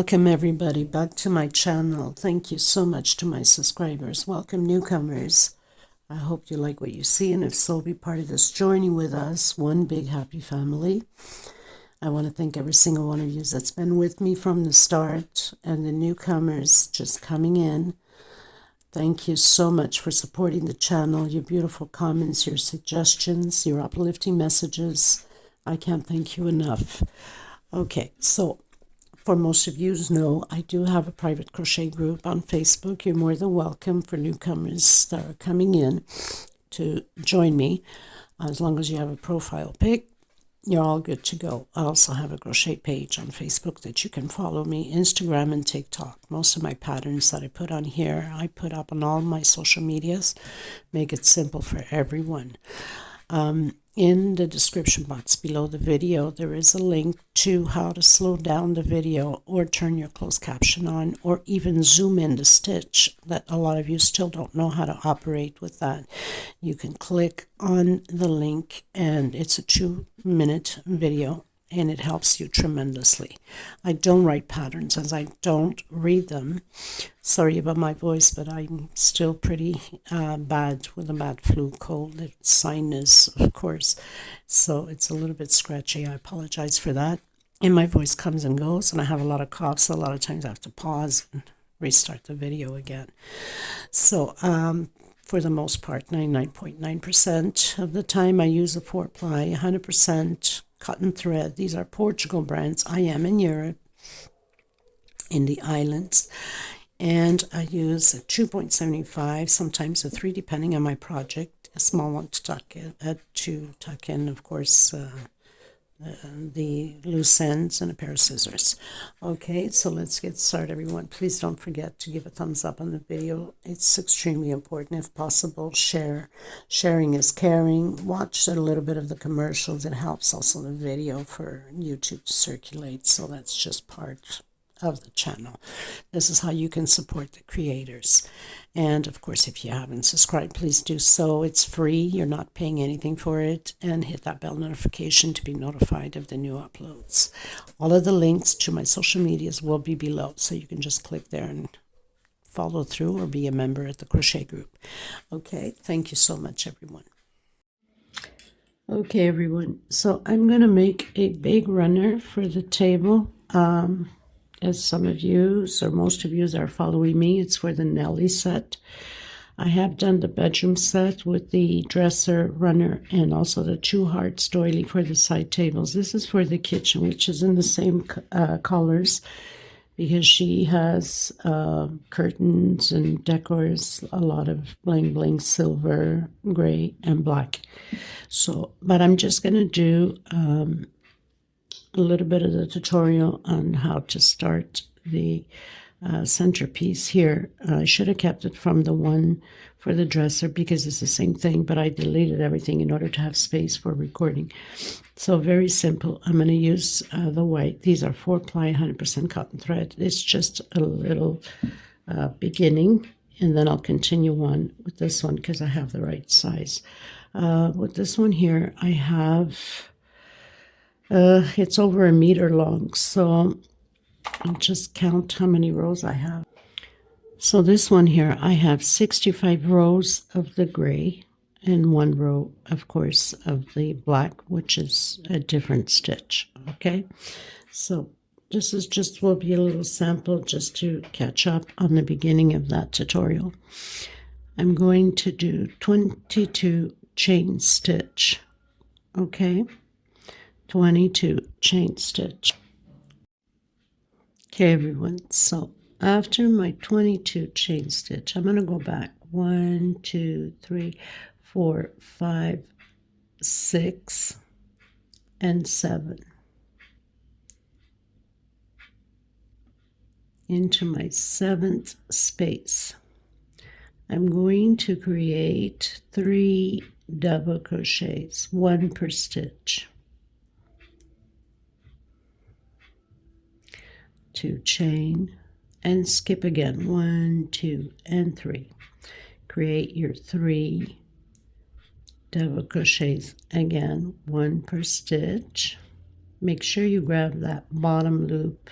Welcome everybody back to my channel. Thank you so much to my subscribers. Welcome newcomers. I hope you like what you see, and if so, be part of this journey with us, one big happy family. I want to thank every single one of you that's been with me from the start, and the newcomers just coming in. Thank you so much for supporting the channel, your beautiful comments, your suggestions, your uplifting messages. I can't thank you enough. Okay, so for most of you know, I do have a private crochet group on Facebook. You're more than welcome for newcomers that are coming in to join me. As long as you have a profile pic, you're all good to go. I also have a crochet page on Facebook that you can follow me, Instagram and TikTok. Most of my patterns that I put on here, I put up on all my social medias. Make it simple for everyone. In the description box below the video, there is a link to how to slow down the video or turn your closed caption on, or even zoom in the stitch that a lot of you still don't know how to operate with that. You can click on the link and it's a 2-minute video, and it helps you tremendously. I don't write patterns as I don't read them. Sorry about my voice, but I'm still pretty bad with a bad flu, cold, sinus, of course. So it's a little bit scratchy. I apologize for that. And my voice comes and goes, and I have a lot of coughs. So a lot of times I have to pause and restart the video again. So for the most part, 99.9% of the time I use a 4-ply, 100% cotton thread. These are Portugal brands. I am in Europe, in the islands, and I use a 2.75, sometimes a 3, depending on my project. A small one to tuck in, of course, the loose ends, and a pair of scissors. Okay, so let's get started, everyone. Please don't forget to give a thumbs up on the video. It's extremely important. If possible, share. Sharing is caring. Watch a little bit of the commercials. It helps also the video for YouTube to circulate, so that's just part of the channel. This is how you can support the creators. And of course, if you haven't subscribed, please do so. It's free. You're not paying anything for it. And hit that bell notification to be notified of the new uploads. All of the links to my social medias will be below, so you can just click there and follow through or be a member at the crochet group. Okay, thank you so much, everyone. Okay, everyone, so I'm going to make a big runner for the table. As some of you, or most of you are following me, it's for the Nelly set. I have done the bedroom set with the Dreeser Runner and also the 2 hearts doily for the side tables. This is for the kitchen, which is in the same colors, because she has curtains and decors, a lot of bling bling, silver, gray, and black. So, but I'm just going to do a little bit of the tutorial on how to start the centerpiece here. I should have kept it from the one for the dresser because it's the same thing, but I deleted everything in order to have space for recording. So very simple. I'm going to use the white. These are 4-ply 100% cotton thread. It's just a little beginning, and then I'll continue on with this one because I have the right size. With this one here, I have it's over 1 meter long, so I'll just count how many rows I have. So this one here, I have 65 rows of the gray and 1 row, of course, of the black, which is a different stitch. Okay, so this is just will be a little sample just to catch up on the beginning of that tutorial. I'm going to do 22 chain stitch. Okay, 22 chain stitch. Okay, everyone, so after my 22 chain stitch, I'm going to go back 1, 2, 3, 4, 5, 6, and 7 into my 7th space. I'm going to create 3 double crochets, 1 per stitch. 2 chain and skip again, 1, 2, and 3. Create your 3 double crochets again, 1 per stitch. Make sure you grab that bottom loop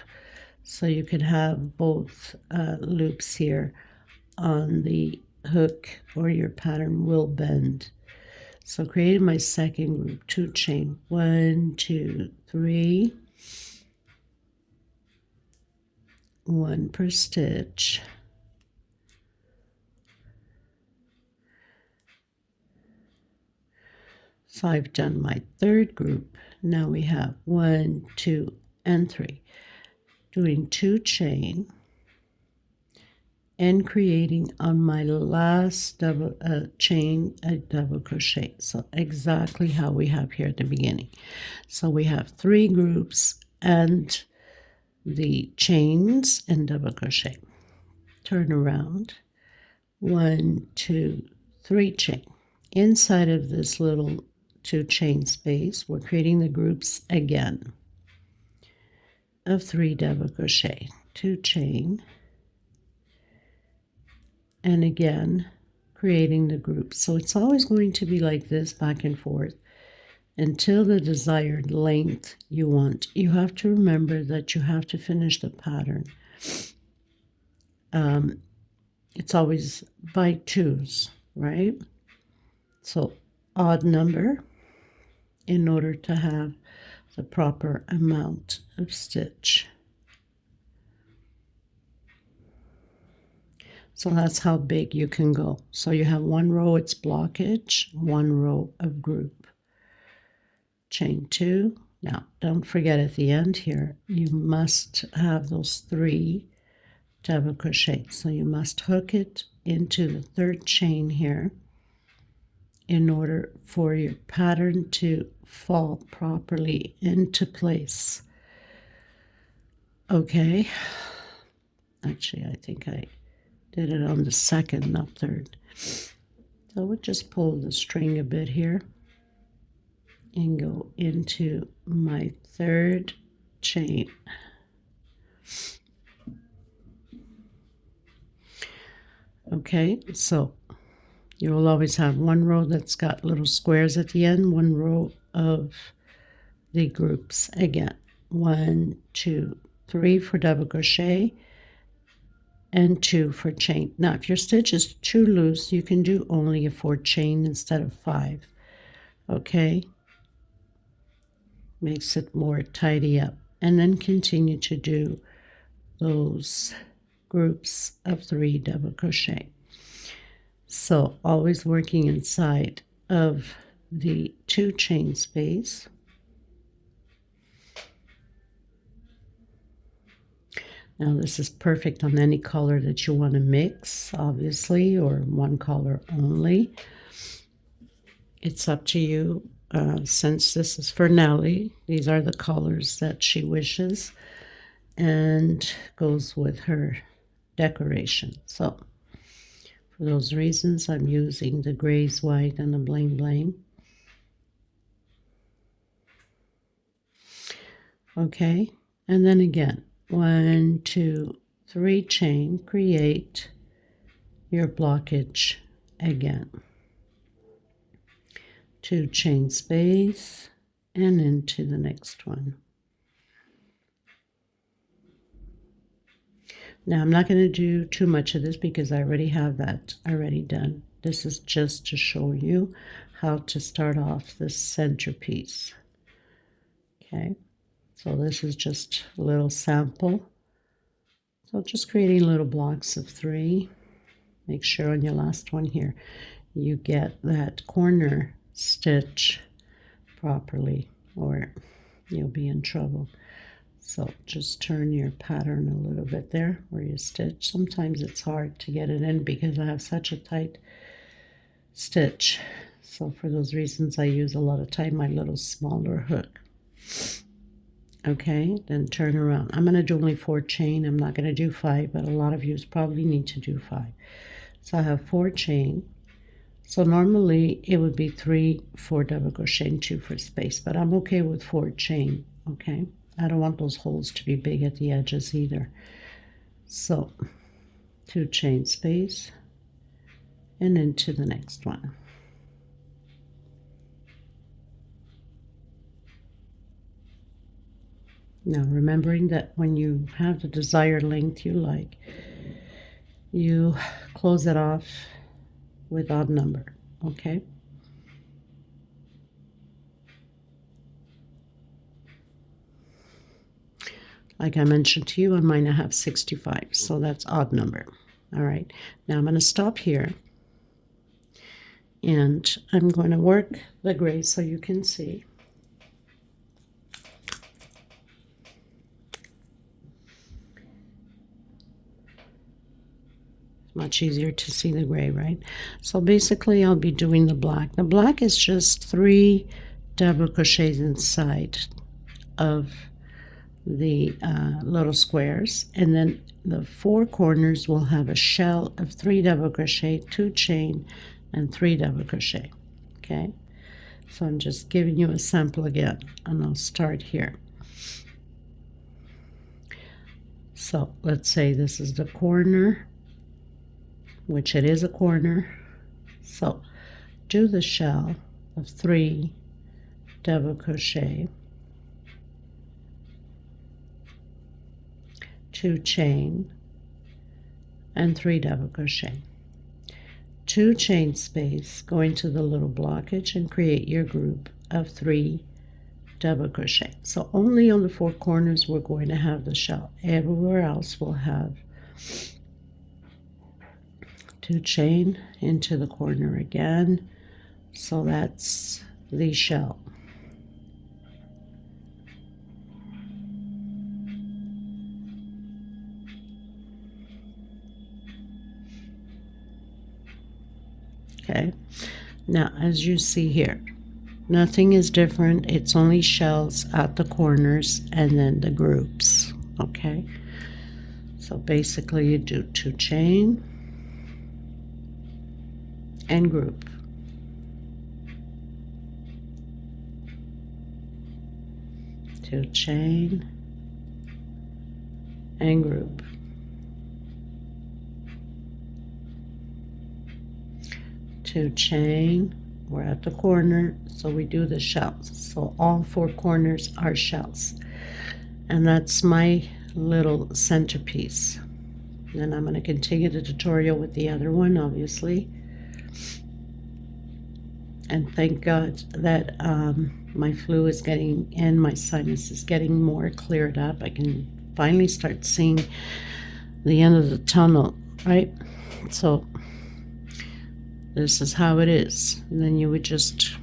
So you could have both loops here on the hook, or your pattern will bend. So created my second group, 2 chain, 1, 2, 3, 1 per stitch. So I've done my third group. Now we have 1, 2, and 3. Doing 2 chain and creating on my last double chain a double crochet. So exactly how we have here at the beginning. So we have 3 groups and the chains and double crochet. Turn around, 1, 2, 3 chain. Inside of this little 2 chain space, we're creating the groups again of 3 double crochet, 2 chain, and again creating the groups. So it's always going to be like this, back and forth, until the desired length you want. You have to remember that you have to finish the pattern. It's always by 2s, right? So odd number in order to have the proper amount of stitch. So that's how big you can go. So you have 1 row, it's blockage, 1 row of group. Chain 2. Now, don't forget at the end here, you must have those 3 double crochet. So you must hook it into the 3rd chain here in order for your pattern to fall properly into place. Okay. Actually, I think I did it on the 2nd, not 3rd. So we'll just pull the string a bit here and go into my 3rd chain. Okay, so you will always have 1 row that's got little squares at the end, 1 row of the groups. Again, 1, 2, 3 for double crochet, and 2 for chain. Now, if your stitch is too loose, you can do only a 4 chain instead of 5. Okay? Makes it more tidy up. And then continue to do those groups of 3 double crochet. So always working inside of the 2 chain space. Now this is perfect on any color that you want to mix, obviously, or 1 color only. It's up to you. Since this is for Nelly, these are the colors that she wishes and goes with her decoration. So for those reasons, I'm using the grays, white, and the bling bling. Okay, and then again, 1, 2, 3 chain, create your blockage again. 2 chain space and into the next one. Now I'm not going to do too much of this because I already have that already done. This is just to show you how to start off this centerpiece. Okay, so this is just a little sample. So just creating little blocks of 3. Make sure on your last one here you get that corner stitch properly or you'll be in trouble. So just turn your pattern a little bit there where you stitch. Sometimes it's hard to get it in because I have such a tight stitch. So for those reasons I use a lot of time my little smaller hook. Okay, then turn around. I'm going to do only 4 chain. I'm not going to do 5, but a lot of you probably need to do 5. So I have 4 chain. So normally it would be 3 for double crochet and 2 for space, but I'm okay with 4 chain. Okay, I don't want those holes to be big at the edges either. So 2 chain space and into the next one. Now, remembering that when you have the desired length you like, you close it off with odd number, okay? Like I mentioned to you, on mine I have 65, so that's odd number. All right, now I'm going to stop here, and I'm going to work the gray so you can see. Much easier to see the gray, right? So basically I'll be doing the black. The black is just 3 double crochets inside of the little squares, and then the 4 corners will have a shell of 3 double crochet, 2 chain, and 3 double crochet. Okay, so I'm just giving you a sample again, and I'll start here. So let's say this is the corner, which it is a corner. So do the shell of 3 double crochet, 2 chain, and 3 double crochet. 2 chain space, go into the little blockage and create your group of 3 double crochet. So only on the 4 corners we're going to have the shell. Everywhere else we'll have 2 chain into the corner again. So that's the shell. Okay, now as you see here, nothing is different. It's only shells at the corners and then the groups. Okay, so basically you do 2 chain and group, 2 chain and group, 2 chain. We're at the corner, so we do the shells. So all 4 corners are shells, and that's my little centerpiece. Then I'm going to continue the tutorial with the other one, obviously. And thank God that my flu is getting, and my sinus is getting more cleared up. I can finally start seeing the end of the tunnel, right? So this is how it is. And then you would just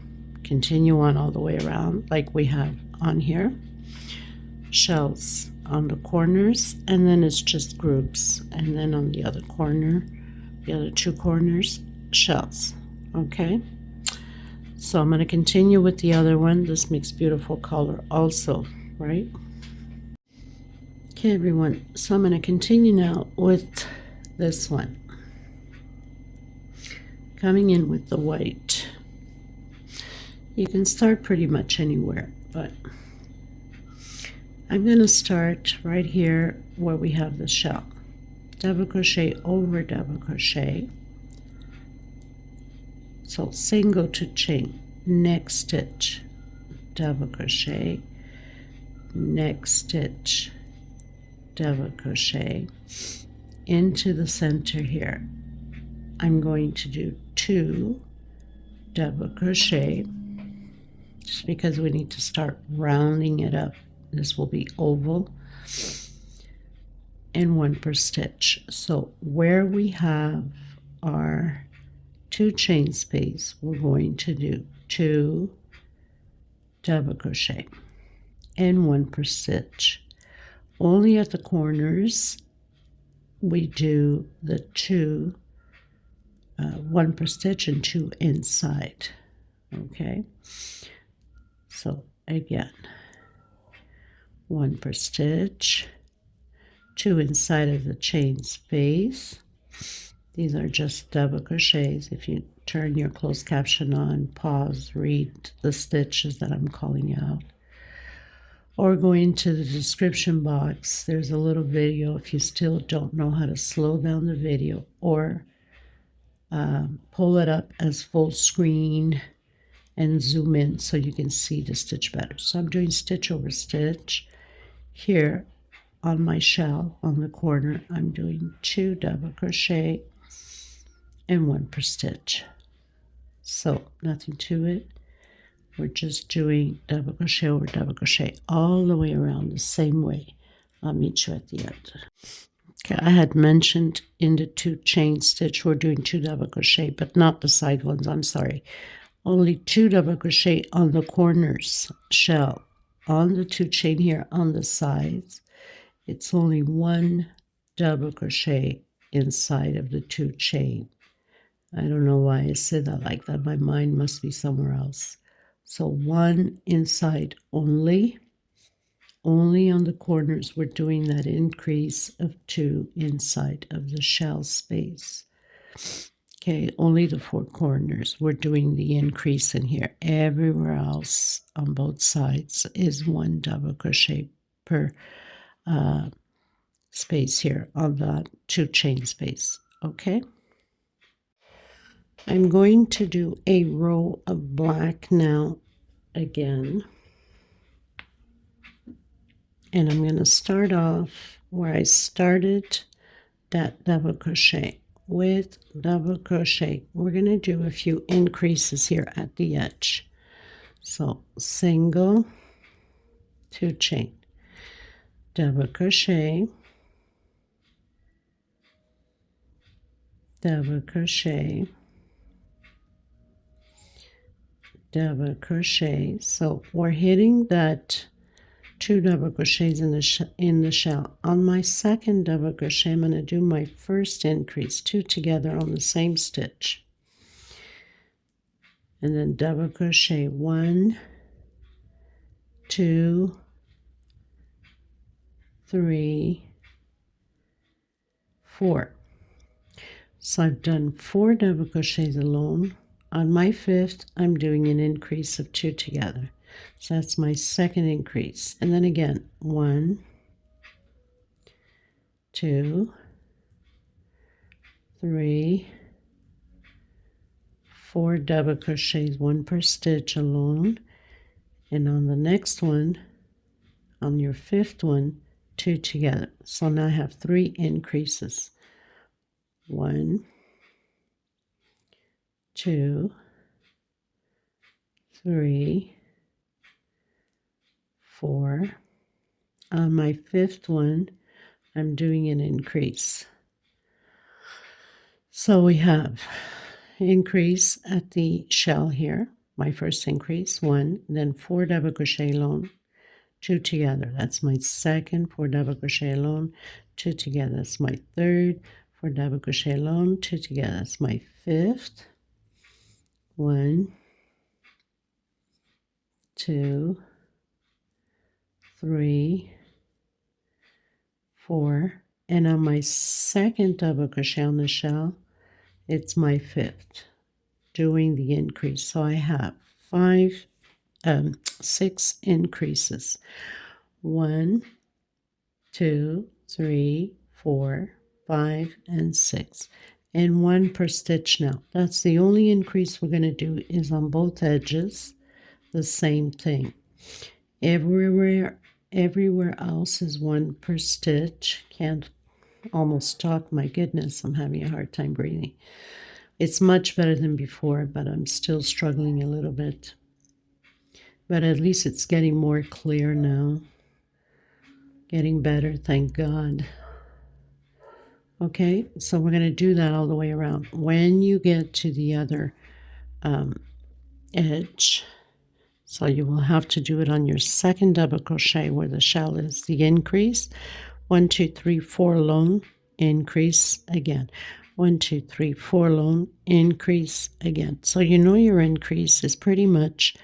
continue on all the way around like we have on here. Shells on the corners, and then it's just groups. And then on the other corner, the other 2 corners, shells. Okay? So I'm going to continue with the other one. This makes beautiful color also, right? Okay, everyone. So I'm going to continue now with this one. Coming in with the white. You can start pretty much anywhere, but I'm going to start right here where we have the shell. Double crochet over double crochet. So single to chain, next stitch, double crochet, next stitch, double crochet, into the center here. I'm going to do 2 double crochet, just because we need to start rounding it up. This will be oval, and 1 per stitch. So where we have our 2 chain space, we're going to do 2 double crochet and 1 per stitch. Only at the corners we do the 2 1 per stitch and 2 inside. Okay, so again, 1 per stitch, 2 inside of the chain space. These are just double crochets. If you turn your closed caption on, pause, read the stitches that I'm calling out, or go into the description box. There's a little video if you still don't know how to slow down the video, or pull it up as full screen and zoom in so you can see the stitch better. So I'm doing stitch over stitch here on my shell on the corner, I'm doing 2 double crochet and 1 per stitch. So nothing to it. We're just doing double crochet over double crochet all the way around the same way. I'll meet you at the end. Okay, I had mentioned in the 2 chain stitch we're doing 2 double crochet, but not the side ones, I'm sorry. Only 2 double crochet on the corners shell. On the 2 chain here on the sides, it's only 1 double crochet inside of the 2 chain. I don't know why I said that like that. My mind must be somewhere else. So 1 inside only. Only on the corners we're doing that increase of 2 inside of the shell space. Okay, only the 4 corners we're doing the increase in here. Everywhere else on both sides is 1 double crochet per space here on that 2 chain space. Okay, I'm going to do a row of black now again, and I'm going to start off where I started that double crochet with double crochet. We're going to do a few increases here at the edge. So single, 2 chain, double crochet, double crochet, double crochet. So we're hitting that 2 double crochets in the shell. On my second double crochet, I'm going to do my first increase, 2 together on the same stitch, and then double crochet 1, 2, 3, 4. So I've done 4 double crochets alone. On my 5th, I'm doing an increase of 2 together. So that's my second increase. And then again, 1, 2, 3, 4 double crochets, 1 per stitch alone. And on the next one, on your 5th one, 2 together. So now I have 3 increases. 1, 2, 3, 4. On my 5th one, I'm doing an increase. So we have increase at the shell here, my first increase, 1, then 4 double crochet alone, 2 together. That's my second, 4 double crochet alone, 2 together. That's my third, 4 double crochet alone, 2 together. That's my 5th. 1, 2, 3, 4, and on my second double crochet on the shell, it's my 5th, doing the increase. So I have 6 increases. 1, 2, 3, 4, 5, and 6. And 1 per stitch now. That's the only increase we're going to do is on both edges. The same thing. Everywhere else is 1 per stitch. Can't almost talk. My goodness, I'm having a hard time breathing. It's much better than before, but I'm still struggling a little bit. But at least it's getting more clear now. Getting better, thank God. Okay, so we're going to do that all the way around. When you get to the other edge, so you will have to do it on your second double crochet where the shell is, the increase. 1, 2, 3, 4 alone, increase again. 1, 2, 3, 4 alone, increase again. So you know your increase is pretty much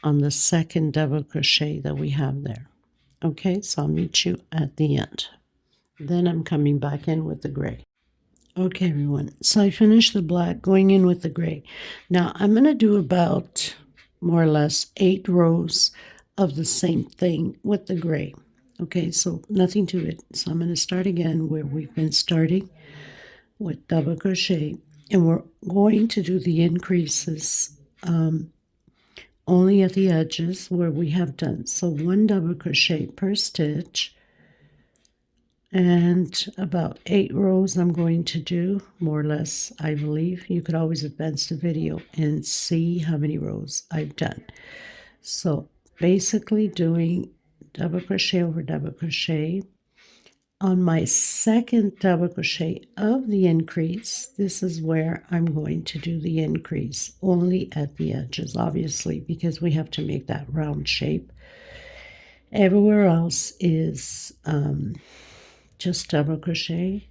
on the second double crochet that we have there. Okay, so I'll meet you at the end. Then I'm coming back in with the gray. Okay, everyone, so I finished the black, going in with the gray. Now I'm going to do about more or less 8 rows of the same thing with the gray. Okay, so nothing to it. So I'm going to start again where we've been starting with double crochet, and we're going to do the increases only at the edges where we have done. So 1 double crochet per stitch and about 8 rows I'm going to do, more or less, I believe. You could always advance the video and see how many rows I've done. So basically doing double crochet over double crochet. On my second double crochet of the increase, this is where I'm going to do the increase, only at the edges, obviously, because we have to make that round shape. Everywhere else is just double crochet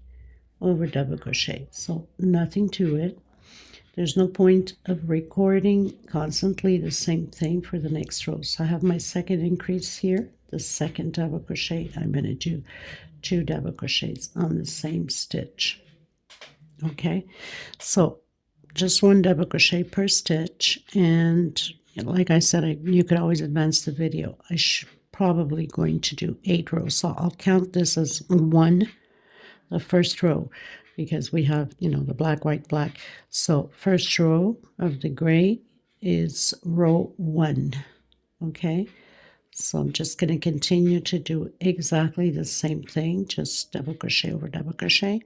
over double crochet, so nothing to it. There's no point of recording constantly the same thing for the next row. So I have my second increase here, the second double crochet. I'm going to do 2 double crochets on the same stitch. Okay, so just 1 double crochet per stitch, and like I said, you could always advance the video. I should probably going to do 8 rows, so I'll count this as 1, the first row, because we have, you know, the black, white, black. So first row of the gray is row 1. Okay, so I'm just going to continue to do exactly the same thing, just double crochet over double crochet,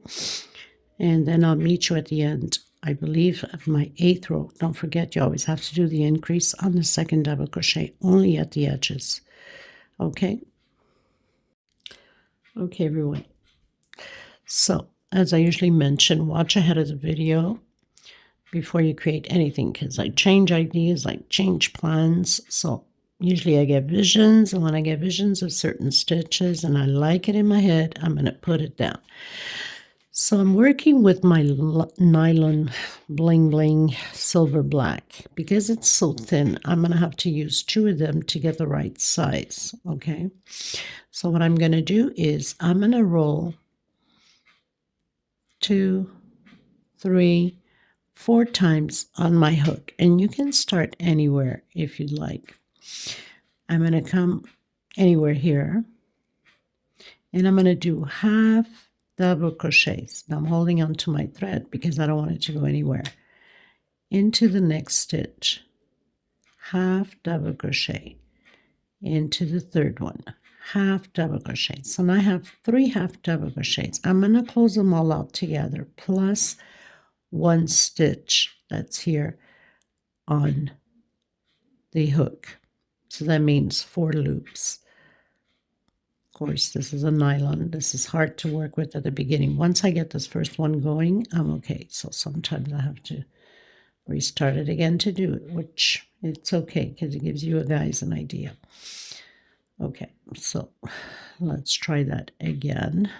and then I'll meet you at the end, I believe, of my 8th row. Don't forget, you always have to do the increase on the second double crochet, only at the edges. Okay, everyone. So as I usually mention, watch ahead of the video before you create anything, because I change ideas, I change plans. So usually I get visions, and when I get visions of certain stitches and I like it in my head, I'm going to put it down. So I'm working with my nylon bling bling silver black. Because it's so thin, I'm going to have to use 2 of them to get the right size. Okay, so what I'm going to do is I'm going to roll 2, 3, 4 times on my hook, and you can start anywhere if you'd like. I'm going to come anywhere here, and I'm going to do half double crochets. Now I'm holding on to my thread because I don't want it to go anywhere. Into the next stitch, half double crochet, into the third one, half double crochet. So now I have 3 half double crochets. I'm going to close them all out together, plus 1 stitch that's here on the hook. So that means 4 loops. Of course, this is a nylon. This is hard to work with at the beginning. Once I get this first one going, I'm okay. So sometimes I have to restart it again to do it, which it's okay because it gives you guys an idea. Okay, so let's try that again.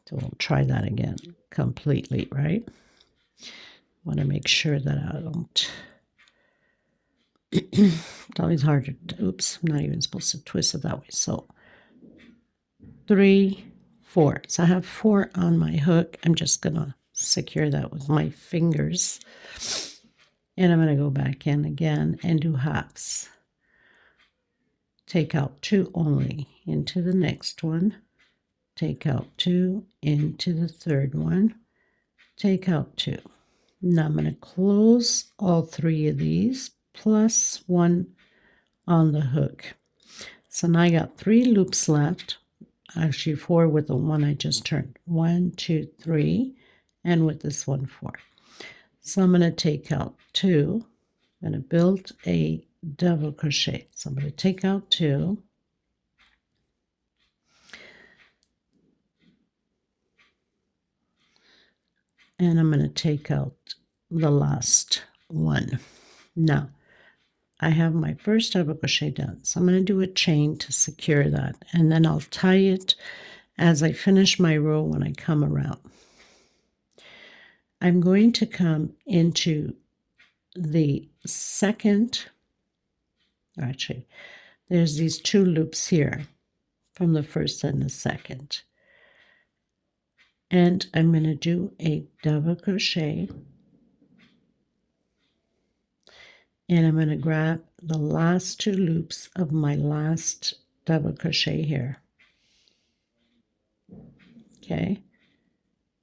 So we'll try that again completely, right? Want to make sure that I don't. It's always hard to, oops, I'm not even supposed to twist it that way. So 3, 4. So I have 4 on my hook. I'm just going to secure that with my fingers. And I'm going to go back in again and do halves. Take out 2 only into the next one. Take out 2 into the third one. Take out 2. Now I'm going to close all 3 of these, plus 1 on the hook. So now I got 3 loops left, actually 4 with the one I just turned. 1, 2, 3, and with this one 4. So I'm going to take out 2. I'm going to build a double crochet. So I'm going to take out 2. And I'm going to take out the last one. Now, I have my first double crochet done. So I'm going to do a chain to secure that. And then I'll tie it as I finish my row when I come around. I'm going to come into the second, actually, there's these 2 loops here from the first and the second. And I'm going to do a double crochet. And I'm going to grab the last 2 loops of my last double crochet here. Okay.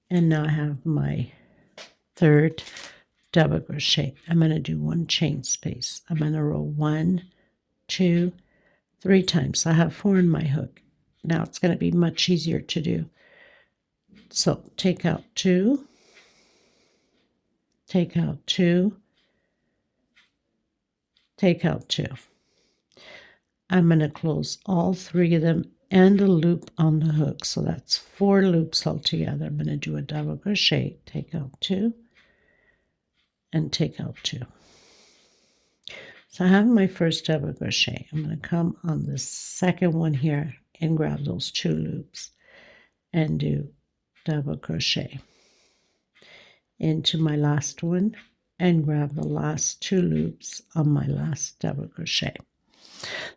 And now I have my third double crochet. I'm going to do 1 chain space. I'm going to roll 1, 2, 3 times. I have 4 in my hook. Now it's going to be much easier to do. So take out 2, take out 2, take out 2. I'm going to close all 3 of them and a loop on the hook. So that's 4 loops altogether. I'm going to do a double crochet, take out 2, and take out 2. So I have my first double crochet. I'm going to come on the second one here and grab those 2 loops and do double crochet into my last one and grab the last 2 loops on my last double crochet.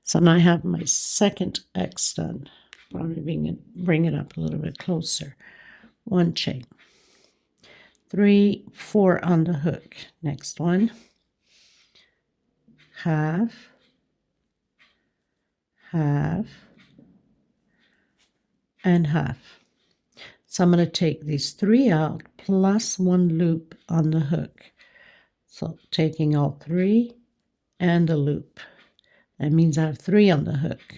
So now I have my second X done. Probably bring it up a little bit closer. 1 chain, 3, 4 on the hook. Next one, half, half, and half. So I'm going to take these 3 out plus 1 loop on the hook. So taking all 3 and a loop. That means I have 3 on the hook.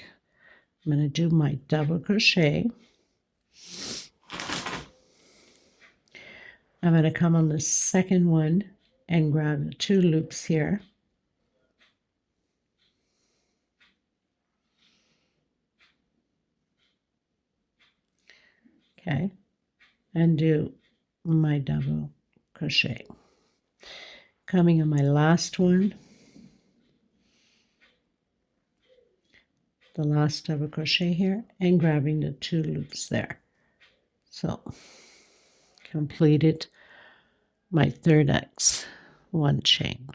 I'm going to do my double crochet. I'm going to come on the second one and grab the 2 loops here. Okay, and do my double crochet. Coming on my last one, the last double crochet here, and grabbing the 2 loops there. So completed my third X. 1 chain,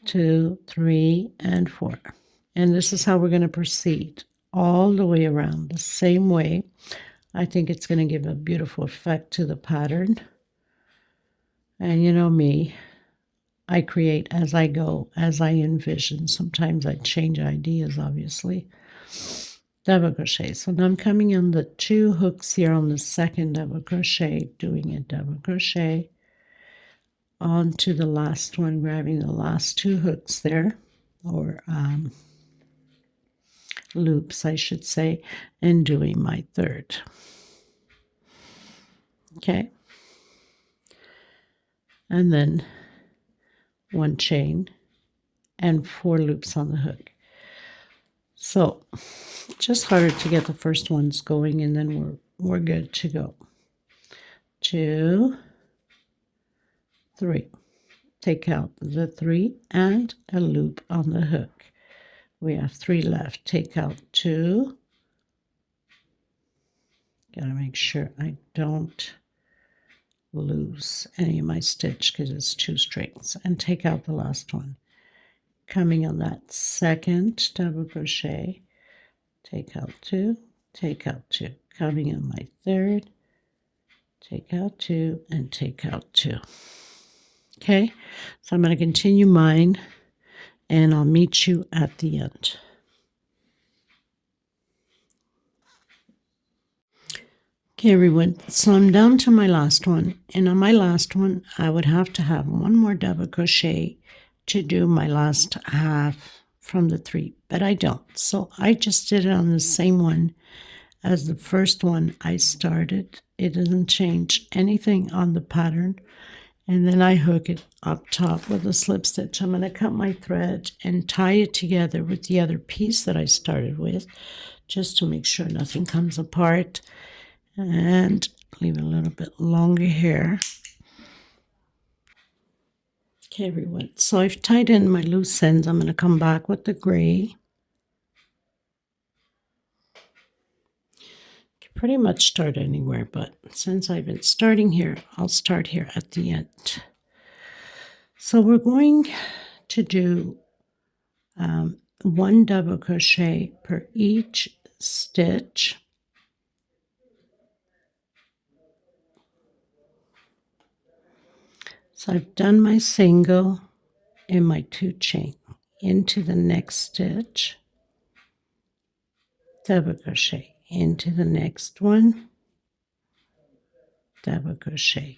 2, 3, and 4. And this is how we're going to proceed all the way around the same way. I think it's going to give a beautiful effect to the pattern. And you know me, I create as I go, as I envision. Sometimes I change ideas, obviously. Double crochet. So now I'm coming on the 2 hooks here on the second double crochet, doing a double crochet onto the last one, grabbing the last 2 hooks there, or loops, I should say, and doing my third. Okay. And then 1 chain and 4 loops on the hook. So just harder to get the first ones going, and then we're good to go. 2, 3. Take out the 3 and a loop on the hook. We have 3 left. Take out 2. Gotta make sure I don't lose any of my stitch because it's 2 strings, and take out the last one. Coming on that second double crochet, take out 2, take out 2. Coming on my third, take out 2, and take out 2. Okay, so I'm going to continue mine, and I'll meet you at the end. Okay, everyone, so I'm down to my last one, and on my last one, I would have to have 1 more double crochet to do my last half from the 3, but I don't. So I just did it on the same one as the first one I started. It doesn't change anything on the pattern. And then I hook it up top with a slip stitch. I'm going to cut my thread and tie it together with the other piece that I started with, just to make sure nothing comes apart. And leave a little bit longer here. Okay, everyone, so I've tied in my loose ends. I'm going to come back with the gray. You can pretty much start anywhere, but since I've been starting here, I'll start here at the end. So we're going to do 1 double crochet per each stitch. So I've done my single and my 2 chain into the next stitch, double crochet into the next one, double crochet,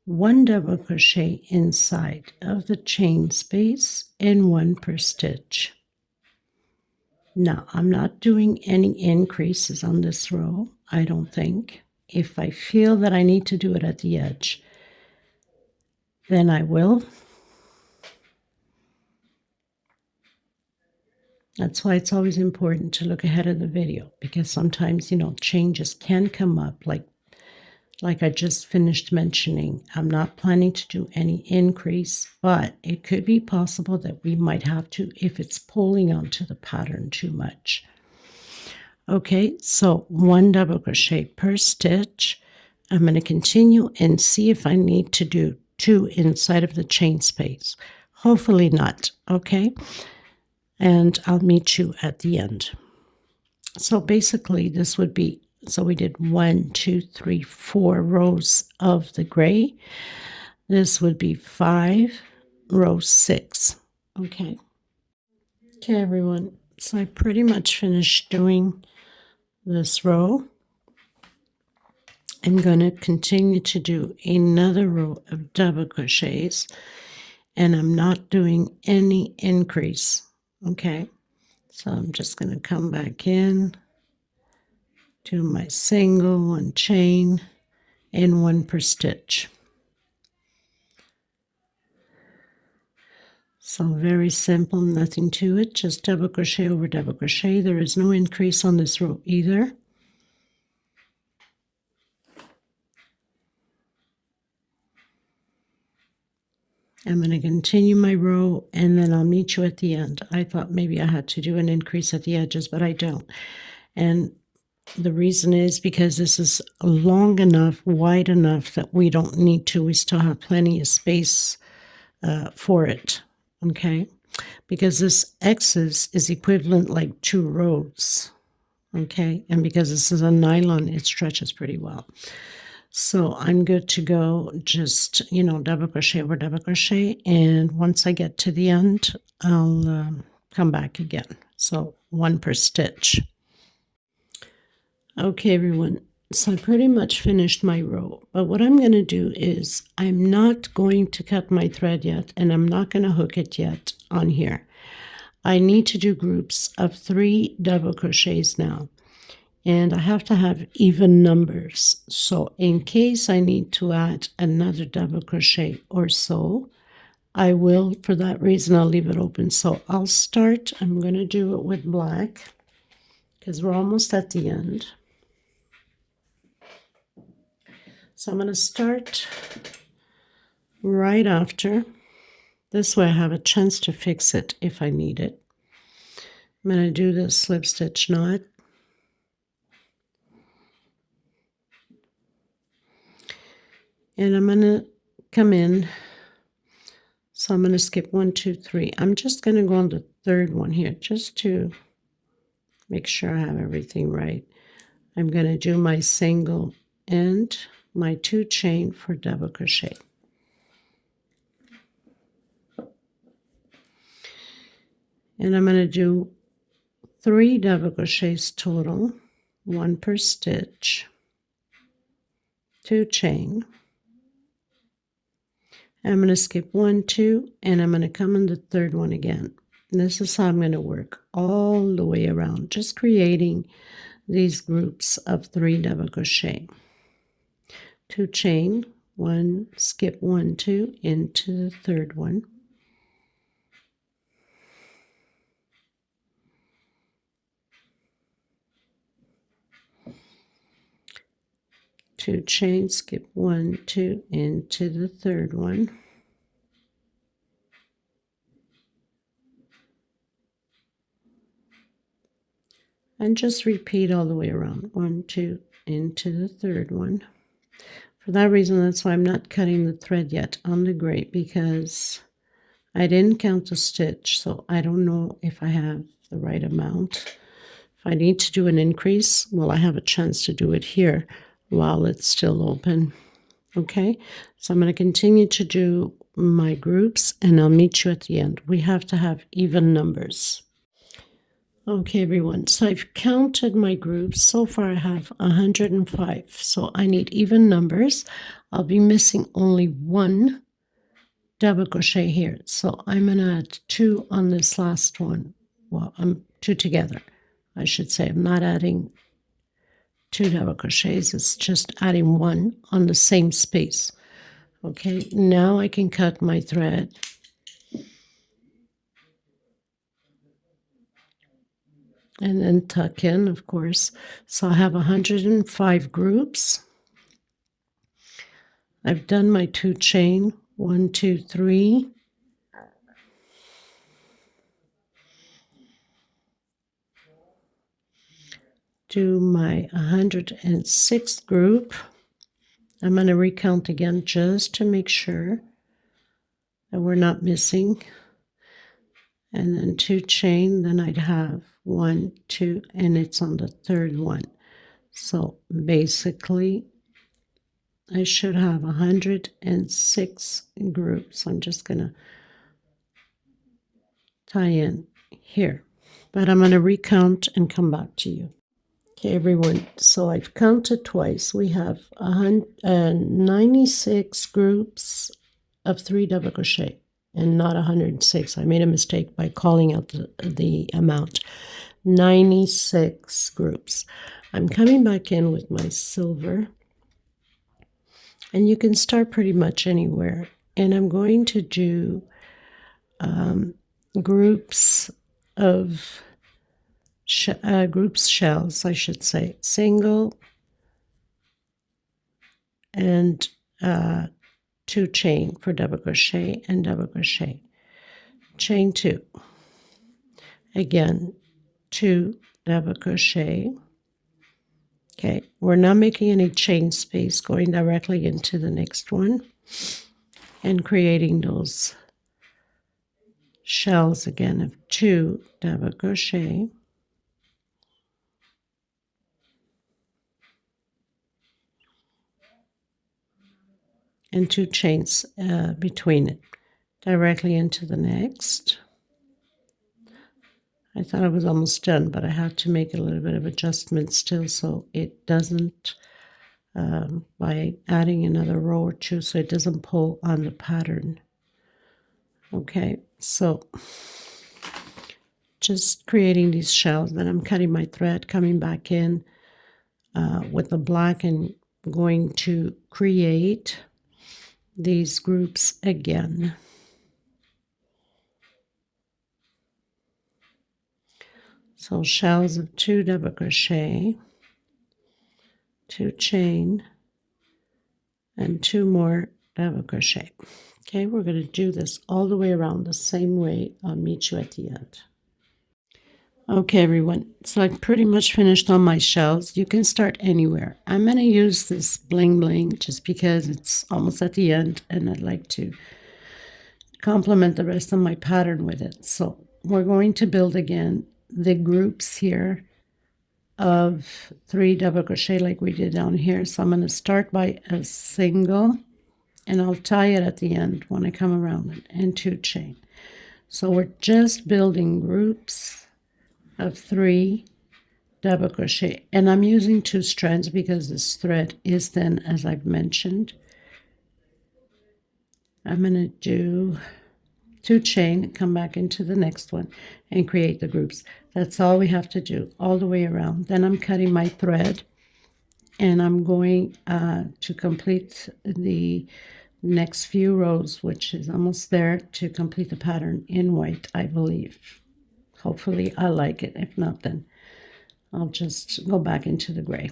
1 double crochet inside of the chain space and 1 per stitch. Now, I'm not doing any increases on this row, I don't think. If I feel that I need to do it at the edge, then I will. That's why it's always important to look ahead of the video, because sometimes, changes can come up, like I just finished mentioning. I'm not planning to do any increase, but it could be possible that we might have to if it's pulling onto the pattern too much. Okay, so 1 double crochet per stitch. I'm going to continue and see if I need to do 2 inside of the chain space. Hopefully not, okay? And I'll meet you at the end. So basically this would be, so we did 1, 2, 3, 4 rows of the gray. This would be 5, row 6, okay? Okay, everyone, so I pretty much finished doing this row. I'm going to continue to do another row of double crochets, and I'm not doing any increase, okay? So I'm just going to come back in, do my single, 1 chain, and 1 per stitch. So very simple, nothing to it, just double crochet over double crochet. There is no increase on this row either. I'm going to continue my row, and then I'll meet you at the end. I thought maybe I had to do an increase at the edges, but I don't. And the reason is because this is long enough, wide enough that we don't need to. We still have plenty of space for it, okay? Because this X's is equivalent like 2 rows, okay? And because this is a nylon, it stretches pretty well. So I'm good to go, just, double crochet over double crochet. And once I get to the end, I'll come back again. So 1 per stitch. Okay, everyone. So I pretty much finished my row. But what I'm going to do is I'm not going to cut my thread yet, and I'm not going to hook it yet on here. I need to do groups of 3 double crochets now. And I have to have even numbers. So in case I need to add another double crochet or so, I will. For that reason, I'll leave it open. So I'll start. I'm going to do it with black because we're almost at the end. So I'm going to start right after. This way I have a chance to fix it if I need it. I'm going to do the slip stitch knot. And I'm going to come in. So I'm going to skip 1, 2, 3. I'm just going to go on the 3rd one here just to make sure I have everything right. I'm going to do my single and my 2 chain for double crochet. And I'm going to do 3 double crochets total, 1 per stitch, 2 chain. I'm going to skip 1, 2, and I'm going to come in the 3rd one again. And this is how I'm going to work all the way around, just creating these groups of 3 double crochet. 2 chain, 1, skip 1, 2, into the 3rd one. Two chain, skip 1, 2, into the 3rd one. And just repeat all the way around. 1, 2, into the 3rd one. For that reason, that's why I'm not cutting the thread yet on the gray, because I didn't count the stitch, so I don't know if I have the right amount. If I need to do an increase, well, I have a chance to do it here while it's still open. Okay, so I'm going to continue to do my groups, and I'll meet you at the end. We have to have even numbers. Okay, everyone, so I've counted my groups. So far I have 105, so I need even numbers. I'll be missing only one double crochet here. So I'm going to add 2 on this last one. Well, I'm 2 together, I should say. I'm not adding 2 double crochets. It's just adding 1 on the same space. Okay, now I can cut my thread. And then tuck in, of course. So I have 105 groups. I've done my 2 chain, 1, 2, 3. Do my 106th group. I'm going to recount again just to make sure that we're not missing. And then 2 chain, then I'd have 1, 2, and it's on the 3rd one. So basically, I should have 106 groups. I'm just going to tie in here. But I'm going to recount and come back to you. Okay, everyone. So I've counted twice. We have 96 groups of 3 double crochet and not 106. I made a mistake by calling out the amount. 96 groups. I'm coming back in with my silver. And you can start pretty much anywhere. And I'm going to do groups of shells, I should say, single and 2 chain for double crochet and double crochet. Chain 2. Again, 2 double crochet. Okay, we're not making any chain space, going directly into the next one and creating those shells again of 2 double crochet. And 2 chains between it, directly into the next. I thought I was almost done, but I had to make a little bit of adjustment still so it doesn't, by adding another row or 2, so it doesn't pull on the pattern. Okay, so just creating these shells, then I'm cutting my thread, coming back in with the black and going to create these groups again. So shells of 2 double crochet, 2 chain, and 2 more double crochet. Okay, we're going to do this all the way around the same way. I'll meet you at the end. Okay, everyone, so I've pretty much finished all my shells. You can start anywhere. I'm going to use this bling bling just because it's almost at the end and I'd like to complement the rest of my pattern with it. So we're going to build again the groups here of 3 double crochet like we did down here. So I'm going to start by a single and I'll tie it at the end when I come around it, and 2 chain. So we're just building groups of 3 double crochet, and I'm using 2 strands because this thread is thin, as I've mentioned. I'm going to do 2 chain, come back into the next one and create the groups. That's all we have to do all the way around. Then I'm cutting my thread and I'm going to complete the next few rows, which is almost there, to complete the pattern in white, I believe. Hopefully I like it. If not, then I'll just go back into the gray.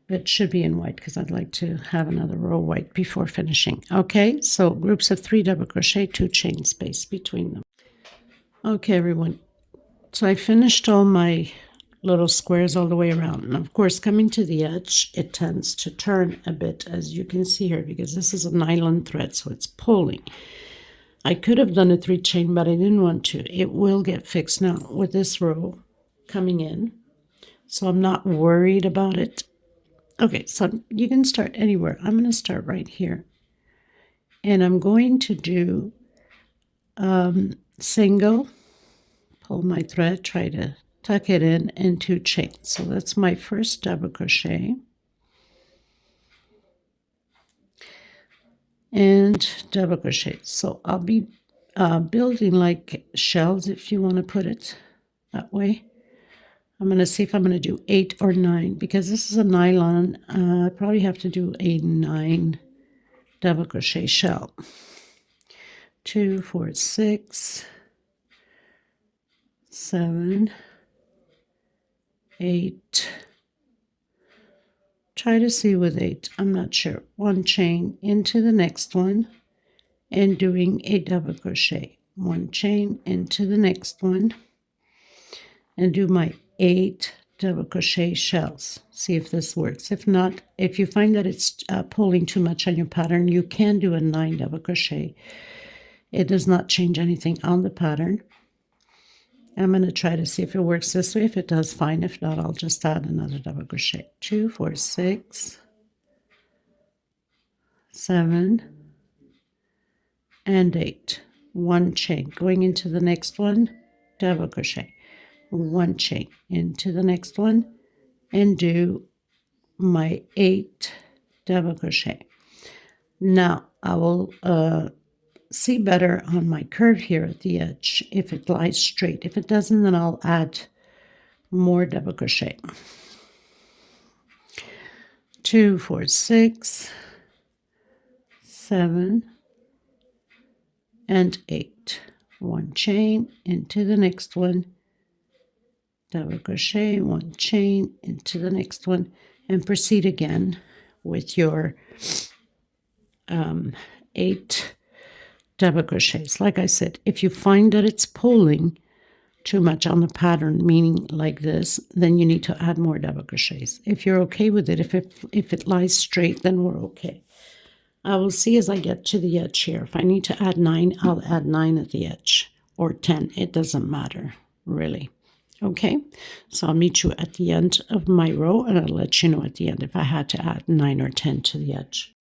It should be in white because I'd like to have another row white before finishing. Okay, so groups of 3 double crochet, 2 chain space between them. Okay, everyone. So I finished all my little squares all the way around. And of course, coming to the edge, it tends to turn a bit, as you can see here, because this is a nylon thread, so it's pulling. I could have done a 3 chain, but I didn't want to. It will get fixed now with this row coming in, so I'm not worried about it. Okay, so you can start anywhere. I'm going to start right here. And I'm going to do single, pull my thread, try to tuck it in, and 2 chains. So that's my first double crochet. and double crochet. So I'll be building like shells, if you want to put it that way. I'm going to see if I'm going to do 8 or 9 because this is a nylon. I probably have to do a 9 double crochet shell. 2, 4, 6, 7, 8. Try to see with 8. I'm not sure. 1 chain into the next one and doing a double crochet. 1 chain into the next one and do my 8 double crochet shells. See if this works. If not, if you find that it's pulling too much on your pattern, you can do a 9 double crochet. It does not change anything on the pattern. I'm going to try to see if it works this way. If it does, fine. If not, I'll just add another double crochet. 2, 4, 6, 7, and 8. 1 chain going into the next one, double crochet. 1 chain into the next one and do my 8 double crochet. Now I will see better on my curve here at the edge if it lies straight. If it doesn't, then I'll add more double crochet. 2, 4, 6, 7, and 8. 1 chain into the next one, double crochet, 1 chain into the next one, and proceed again with your 8 double crochets. Like I said, if you find that it's pulling too much on the pattern, meaning like this, then you need to add more double crochets. If you're okay with it, if it lies straight, then we're okay. I will see as I get to the edge here. If I need to add 9, I'll add 9 at the edge, or 10. It doesn't matter, really. Okay, so I'll meet you at the end of my row, and I'll let you know at the end if I had to add 9 or 10 to the edge.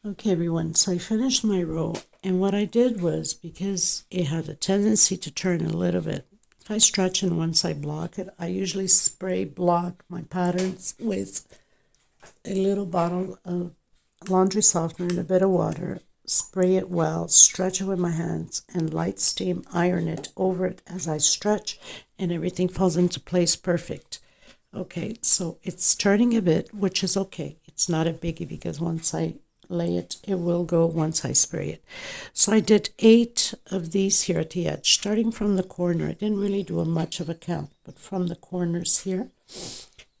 Okay, everyone, so I finished my row, and what I did was, because it had a tendency to turn a little bit, if I stretch and once I block it, I usually spray block my patterns with a little bottle of laundry softener and a bit of water, spray it well, stretch it with my hands, and light steam iron it over it as I stretch, and everything falls into place perfect. Okay, so it's turning a bit, which is okay. It's not a biggie because once I lay it, it will go once I spray it. So I did 8 of these here at the edge, starting from the corner. I didn't really do much of a count, but from the corners here,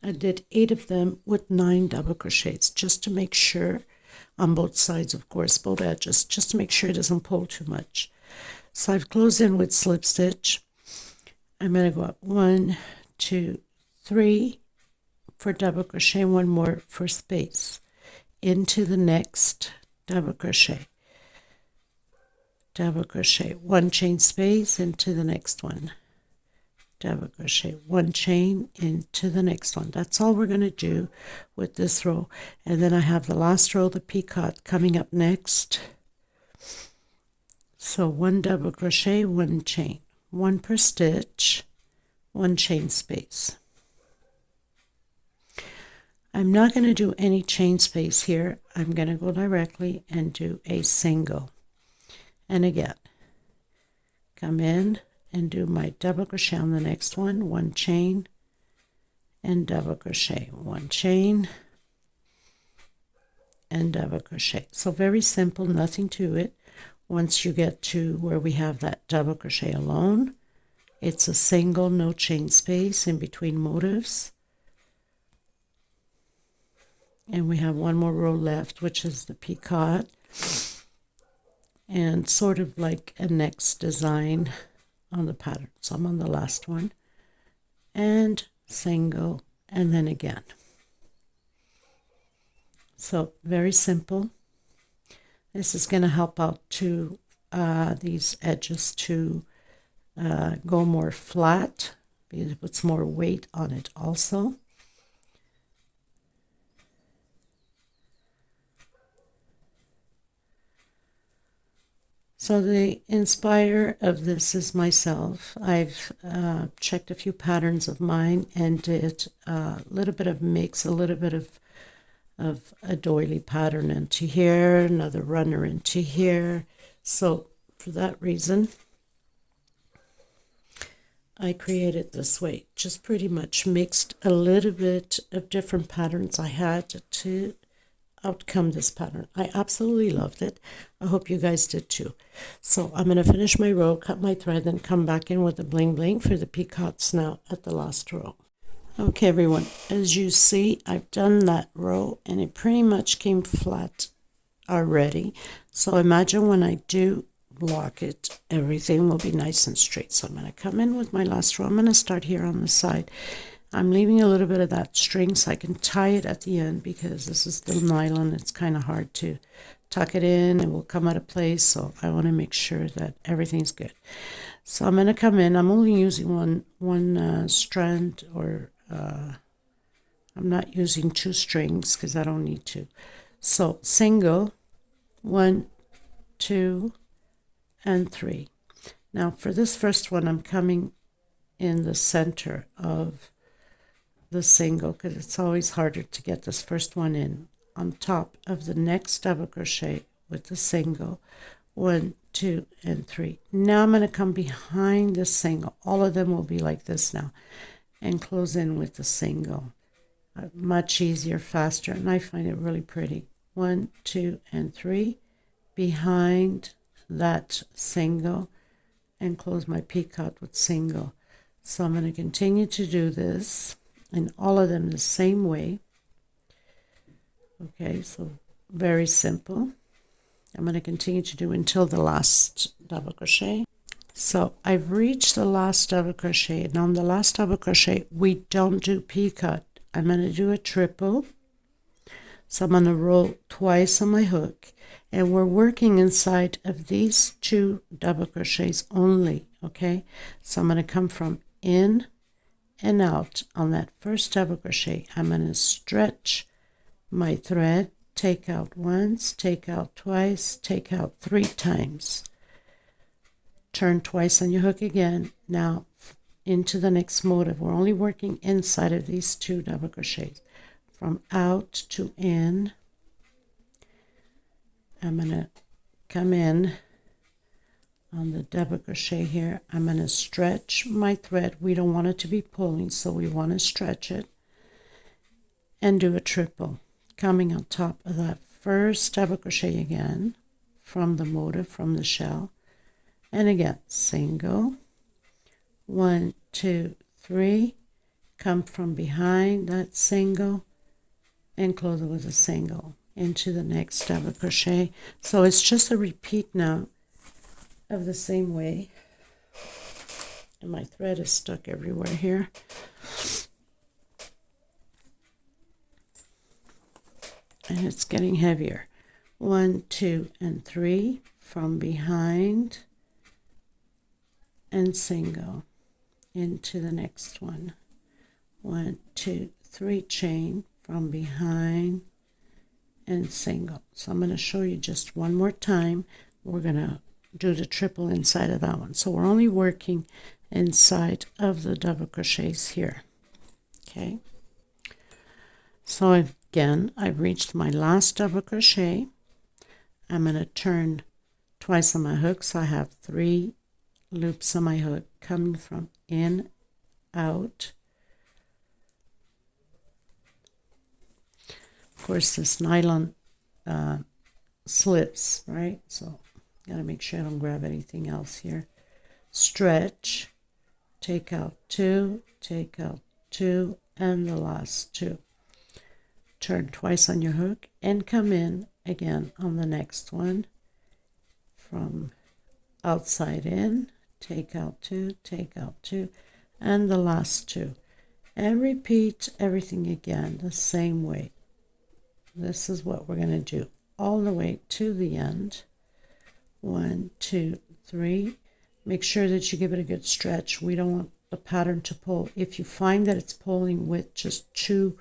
I did 8 of them with 9 double crochets, just to make sure, on both sides, of course, both edges, just to make sure it doesn't pull too much. So I've closed in with slip stitch. I'm going to go up 1, 2, 3 for double crochet, 1 more for space, into the next double crochet, 1 chain space into the next one, double crochet, 1 chain into the next one. That's all we're going to do with this row. And then I have the last row, the peacock, coming up next. So 1 double crochet, 1 chain, 1 per stitch, 1 chain space. I'm not going to do any chain space here. I'm going to go directly and do a single. And again, come in and do my double crochet on the next one, 1 chain and double crochet, 1 chain and double crochet. So very simple, nothing to it. Once you get to where we have that double crochet alone, it's a single, no chain space in between motifs. And we have 1 more row left, which is the peacock, and sort of like a next design on the pattern. So I'm on the last one, and single, and then again. So very simple. This is going to help out to these edges to go more flat, because it puts more weight on it also. So the inspirer of this is myself. I've checked a few patterns of mine and did a little bit of mix, a little bit of of a doily pattern into here, another runner into here. So for that reason, I created this way, just pretty much mixed a little bit of different patterns I had to outcome this pattern. I absolutely loved it. I hope you guys did too. So I'm going to finish my row, cut my thread, then come back in with the bling bling for the peacocks now at the last row. Okay, everyone, as you see, I've done that row and it pretty much came flat already. So imagine when I do block it, everything will be nice and straight. So I'm going to come in with my last row. I'm going to start here on the side. I'm leaving a little bit of that string so I can tie it at the end because this is still nylon. It's kind of hard to tuck it in. It will come out of place. So I want to make sure that everything's good. So I'm going to come in. I'm only using one strand, or I'm not using two strings because I don't need to. So single, 1, 2, and 3. Now for this first one, I'm coming in the center of the single because it's always harder to get this first one in on top of the next double crochet with the single. 1, 2, and 3. Now I'm going to come behind the single. All of them will be like this now, and close in with the single. Much easier, faster, and I find it really pretty. 1, 2, and 3 behind that single, and close my peacock with single. So I'm going to continue to do this in all of them the same way. Okay, so very simple. I'm going to continue to do until the last double crochet. So I've reached the last double crochet, and on the last double crochet we don't do peacock. I'm going to do a triple. So I'm going to roll twice on my hook, and we're working inside of these 2 double crochets only. Okay, so I'm going to come from in and out on that first double crochet. I'm going to stretch my thread, take out once, take out twice, take out 3 times, turn twice on your hook again. Now into the next motive. We're only working inside of these 2 double crochets, from out to in. I'm going to come in on the double crochet here. I'm going to stretch my thread. We don't want it to be pulling, so we want to stretch it, and do a triple, coming on top of that first double crochet again from the motive, from the shell, and again single, 1, 2, 3, come from behind that single and close it with a single into the next double crochet. So it's just a repeat now of the same way, and my thread is stuck everywhere here. And it's getting heavier. 1, 2, and 3 from behind, and single into the next one. 1, 2, 3, chain from behind and single. So I'm going to show you just one more time. We're going to do the triple inside of that one. So we're only working inside of the double crochets here. Okay. So again, I've reached my last double crochet. I'm going to turn twice on my hook, so I have 3 loops on my hook coming from in, out. Of course, this nylon slips, right? So got to make sure I don't grab anything else here. Stretch, take out 2, take out 2, and the last 2. Turn twice on your hook and come in again on the next one from outside in, take out 2, take out 2, and the last 2. And repeat everything again the same way. This is what we're going to do all the way to the end. 1, 2, 3. Make sure that you give it a good stretch. We don't want the pattern to pull. If you find that it's pulling with just 2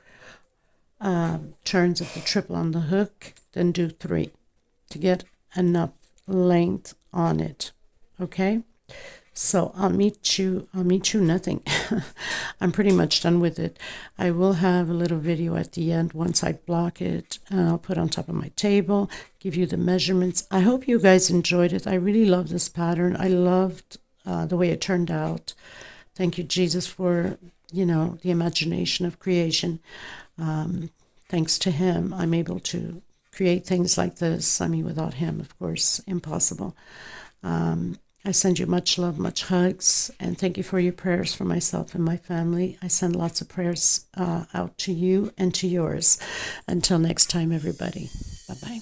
turns of the triple on the hook, then do 3 to get enough length on it. Okay, So I'll meet you nothing. I'm pretty much done with it. I will have a little video at the end once I block it. I'll put on top of my table, give you the measurements. I hope you guys enjoyed it. I really love this pattern. I loved the way it turned out. Thank you, Jesus, for, the imagination of creation. Thanks to him, I'm able to create things like this. I mean, without him, of course, impossible. I send you much love, much hugs, and thank you for your prayers for myself and my family. I send lots of prayers out to you and to yours. Until next time, everybody. Bye-bye.